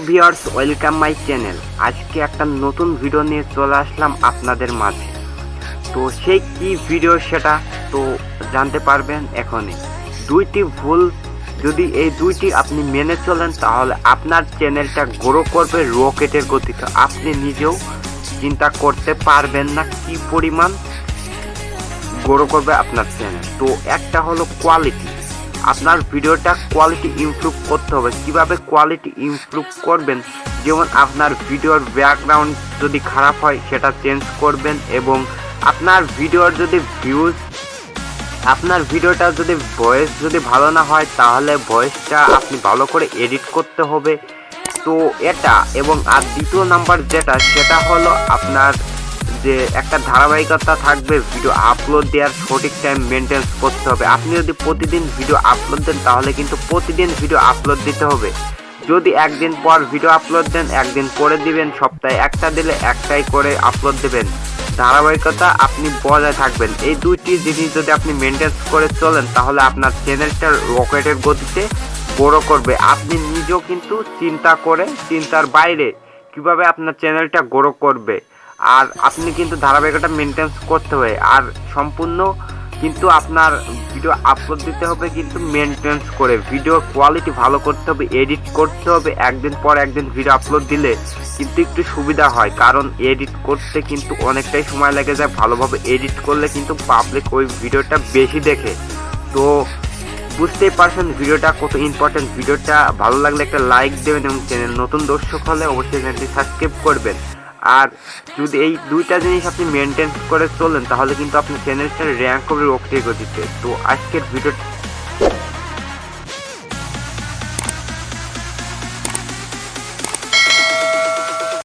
Viewers, welcome my channel. আজকে একটা নতুন ভিডিও নিয়ে চলে আসলাম আপনাদের মাঝে। তো সেই কি ভিডিও সেটা তো জানতে পারবেন এখনই। দুইটি ভুল যদি এই দুইটি আপনি মেনে চলেন তাহলে আপনার চ্যানেলটা গ্রো করবে রকেটের গতিতে। আপনি নিজেও চিন্তা করতে পারবেন না কি পরিমাণ গ্রো করবে আপনার চ্যানেল। তো একটা হলো কোয়ালিটি। আপনার ভিডিওটা কোয়ালিটি ইমপ্রুভ করতে হবে। কিভাবে কোয়ালিটি ইমপ্রুভ করবেন? যেমন আপনার ভিডিওর ব্যাকগ্রাউন্ড যদি খারাপ হয় সেটা চেঞ্জ করবেন, এবং আপনার ভিডিওর যদি আপনার ভিডিওটা যদি ভয়েস যদি ভালো না হয় তাহলে ভয়েসটা আপনি ভালো করে এডিট করতে হবে। তো এটা এবং আর দ্বিতীয় নাম্বার সেটা হলো আপনার যে একটা ধারাবাহিকতা থাকবে, ভিডিও আপলোড দেওয়ার সঠিক টাইম মেনটেন করতে হবে। আপনি যদি প্রতিদিন ভিডিও আপলোড দেন তাহলে কিন্তু প্রতিদিন ভিডিও আপলোড দিতে হবে। যদি একদিন পর ভিডিও আপলোড দেন একদিন পরে দিবেন, সপ্তাহে একটা দিলে একটাই করে আপলোড দেবেন। ধারাবাহিকতা আপনি বজায় থাকবেন। এই দুইটি জিনিস যদি আপনি মেনটেন করে চলেন তাহলে আপনার চ্যানেলটা রকেটের গতিতে গ্রো করবে। আপনি নিজেও কিন্তু চিন্তার বাইরে কিভাবে আপনার চ্যানেলটা গ্রো করবে। আর আপনি কিন্তু ধারাবাহিকতা মেনটেন করতে হবে। আর সম্পূর্ণ কিন্তু আপনার ভিডিও আপলোড দিতে হবে কিন্তু মেনটেন্স করে। ভিডিও কোয়ালিটি ভালো করতে হবে, এডিট করতে হবে। একদিন পর একদিন ভিডিও আপলোড দিলে কিন্তু একটু সুবিধা হয়, কারণ এডিট করতে কিন্তু অনেকটাই সময় লেগে যায়। ভালোভাবে এডিট করলে কিন্তু পাবলিক ওই ভিডিওটা বেশি দেখে। তো বুঝতেই পারছেন ভিডিওটা কত ইম্পর্টেন্ট। ভিডিওটা ভালো লাগলে একটা লাইক দেবেন, এবং চ্যানেল নতুন দর্শক হলে অবশ্যই চ্যানেলটি সাবস্ক্রাইব করবেন। আর যদি এই দুইটা জিনিস আপনি মেনটেন করে চলেন তাহলে কিন্তু আপনার চ্যানেলটা র্যাঙ্ক করবে রকেটের গতিতে। তো আজকের ভিডিও